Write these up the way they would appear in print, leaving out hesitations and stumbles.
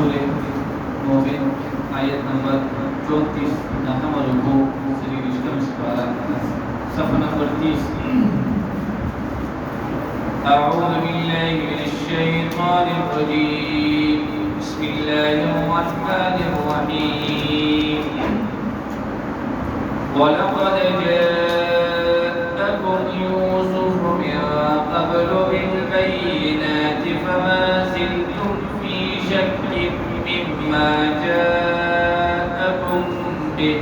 सूरह मोमिन आयत नंबर 34 नहम रुकू से रिश्तम सिपारा सफ़ा नंबर 30 أعوذ بالله من الشيطان الرجيم بسم الله الرحمن الرحيم ولقد جاءكم يوسف من قبل بالبينات فما زلتم في شك مما جاءكم به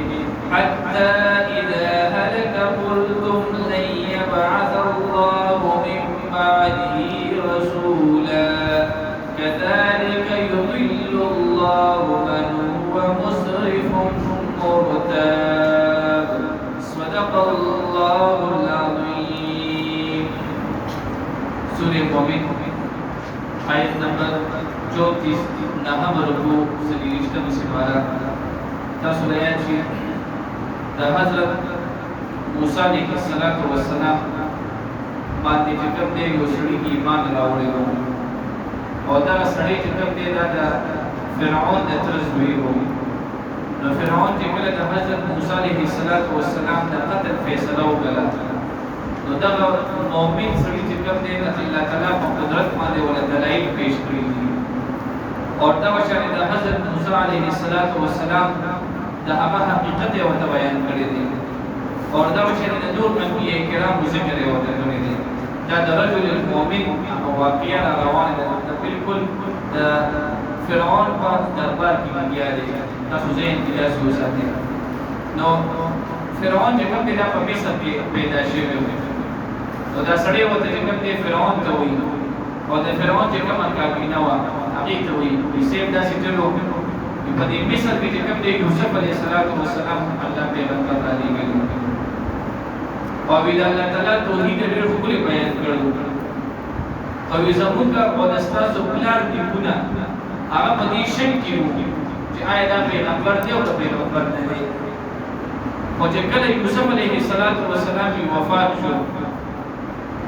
حتى إذا هلك قلتم لن يبعث الله من بعده رسولا كذلك يضل الله من هو مسرف مرتاب صدق الله العظيم سورة مومن آیت نمبر 34 نهم رکوع سے رشتہ مسیمارا تاسو آیات چې د حضرت موسی علیه السلام باندې چې کوم دی یو سړي ایمان راوړی و او دا سړی چې کوم دی دا د فرعون د تر زوی و نو فرعون چې کله د حضرت موسی علیه السلام د قتل فیصله وکړه نو دا مؤمن سړي چې کوم دی الله تعالی په قدرت باندې ول دلایل پیش کړی او دا چې د حضرت موسی علیه السلام د هغه حقیقت او بیان کړی دی اور دا چې د نور انبیاء کرام ذکر یې وته کړی دی دا د رجل المؤمن او واقعیا روان ده بالکل د فرعون په دربار کې بیا دی تاسو ځین کې تاسو وساتئ نو فرعون چې کوم دی په مصر کې پیدا شوی و نو دا سړی وته چې کوم دی فرعون ته وایي او د فرعون چې کوم کابینه و هغه ته وایي چې دا چې چلو په دې مصر کې چې کوم دی یوسف علیه السلام الله پیغمبر را لېږلی او ویل الله تعالی توحید ډېر خپل بیان کړو او زموږ او د ستاسو پلان دی ګونه هغه په دې شک کې وو چې آیا دا پیغمبر دی او پیغمبر نه دی او چې کله یوسف علیه السلام وفات شو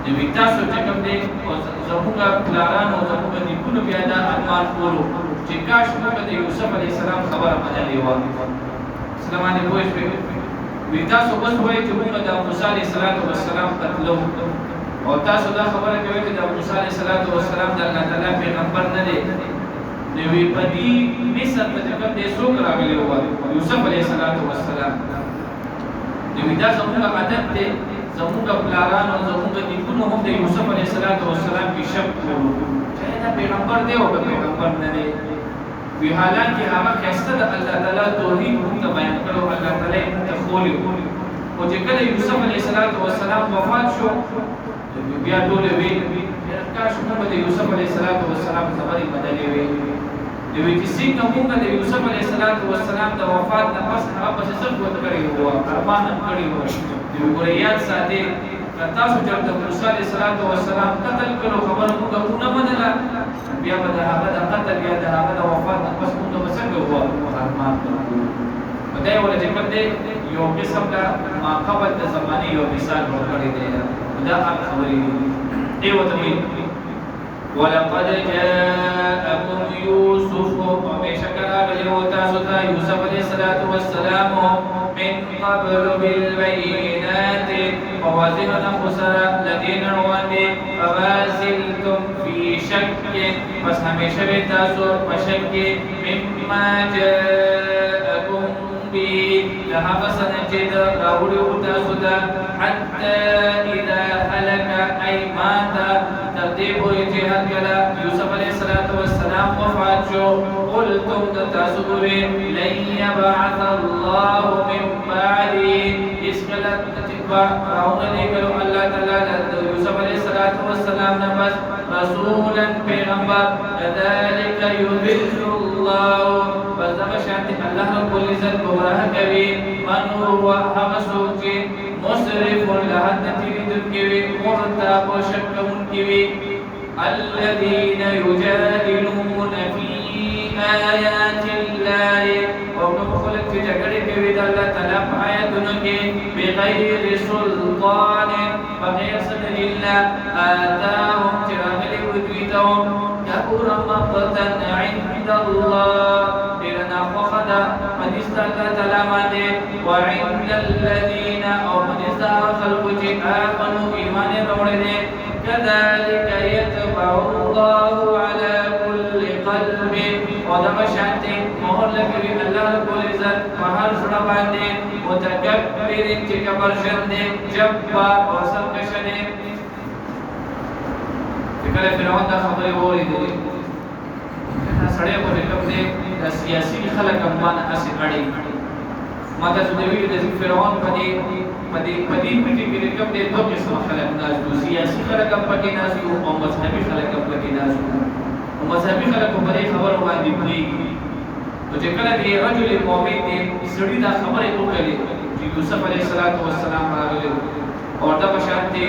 د ویتاسو چې کوم دی او زموږ پلان او زموږ دی ګونه بیا دا ارمان کولو چې کاش موږ د یوسف علیه السلام خبره منلې و سلام علیکم وی تاسو بس وایي چې موږ د موسی علیه السلام قتلو او تاسو دا خبره کوي چې د موسی علیه السلام د الله تعالی پیغمبر نه دی نو وی په دې مصر ته کوم دې څوک راغلی و یوسف علیه السلام نو دا زموږ عادت دی زموږ پلاران او زموږ نیکونو هم د یوسف علیه السلام کې شک کړو چې دا پیغمبر دی او پیغمبر نه دی وی حالانکه هغه خسته د الله تعالی توحید موږ بیان کړو الله تعالی ته خولي او چې کله یوسف علیه السلام وفات شو بیا ټول وی کاش موږ د یوسف علیه السلام خبرې بدلې وي دوی چې څنګه موږ د یوسف علیه السلام د وفات نه پس هغه په څه وخت کړی وو ارمان کړی وو دوی ګوریات ساتي تاسو چې د موسی علیه السلام قتل کړو خبره موږ نه منله بیا به هغه د قتل یا د هغه د وفات نه پس موږ به څنګه وو ارمان کړو دا یو چې کوم دی یو قسم دا ما قبل د زمانه یو مثال ورکړی دی دا خبرې دی وته ولقد جاءكم يوسف وبشكر تاسوتا يوسف عليه الصلاة والسلام من قبل بالبينات ووازن خسر الذين رواني فما زلتم في شك بس هميشه بتاسو وشك مما جاءكم به لهذا سنجد راولي تاسوتا حتى إذا هلك أي مات ترتيب جهاد كلا يوسف عليه الصلاة والسلام وفات شو قلتم تتاسبوا لن يبعث الله من بعده اسكلت تتبع راونا لكلو الله تعالى يوسف عليه الصلاة والسلام نبس رسولا پیغمبر كذلك يذل الله فزغشات الله رب العزت بوراه كبي من هو حمسوك مسرف لحد تريد كبي مرتاب وشكم كبي الذين يجادلون في آيات الله وكم خلق في جگڑے کے وید اللہ تعالی آیاتن کے بغیر سلطان بغیر صدر اللہ آتاهم چراغلی ودویتهم كبر مقتا عند الله إرنا وخدا من استغفر تلامانه وعند الذين أو من استغفر خلقه آمنوا إيمان رورده كذلك يتبع الله على كل قلب ودغشات مهر لك الله رب العزت وهر سربانه متكبر تكبر شده جبار وسرکشده فکر فرعون دا خبرې وریدلې دا سړی په کوم دی د سیاسي خلک هم باندې اسې اړې ما تاسو ته ویلي د فرعون په دې پټي کې کوم دی دوه قسم خلک ناست دي سیاسي خلک هم پکې ناست دي او مذهبي خلک هم پکې ناست دي او مذهبي خلک په دې خبرو باندې پوهېږي نو چې کله دې رجل مؤمن دې سړي دا خبرې وکړلې چې یوسف علیه السلام راغلی او دا په شان دی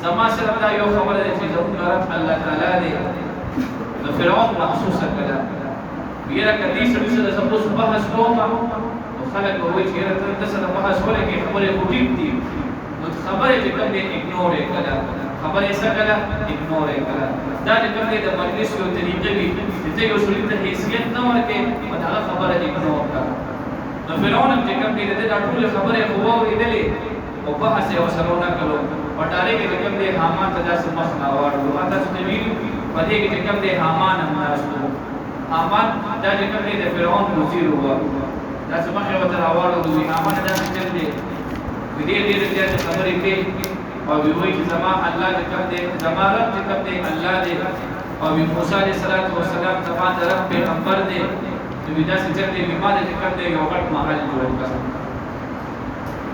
زما سره دا یو خبره ده چې زموږ رب الله تعالی دی نو فرعون محسوسه کړه ویره کدي سړي سره زموږ بحث کوم او خلک وایي چې تر څه بحث ولګي خبره کوټیب دي نو خبره چې کوم دی اګنور یې کړه خبره یې څنګه اګنور یې کړه دا چې کوم دی د مجلس یو طریقه وي چې یو سړي ته حیثیت نه ورکړي او دا خبره اګنور کړه نو فرعون چې کوم دی دا ټول خبره خو اورېدلې او بحث یې وسره نه کړو پټاره کې کوم دی حامان ته داسې مخ نه واړو ما تاسو ته ویلو په دې کې کوم دی حامان هم ناستو حامان دا چې کوم دی د فرعون وزیر و داسې مخ یې ورته راواړو دوی حامان داسې چل دی دې زیاتې خبرې کوي او وایي چې زما الله چې کوم دی زما رب چې کوم دی الله دی او موسی علیه السلام زما د رب پیغمبر دی نو داسې چل دی ما چې کوم دی یو غټ محل جوړ کړ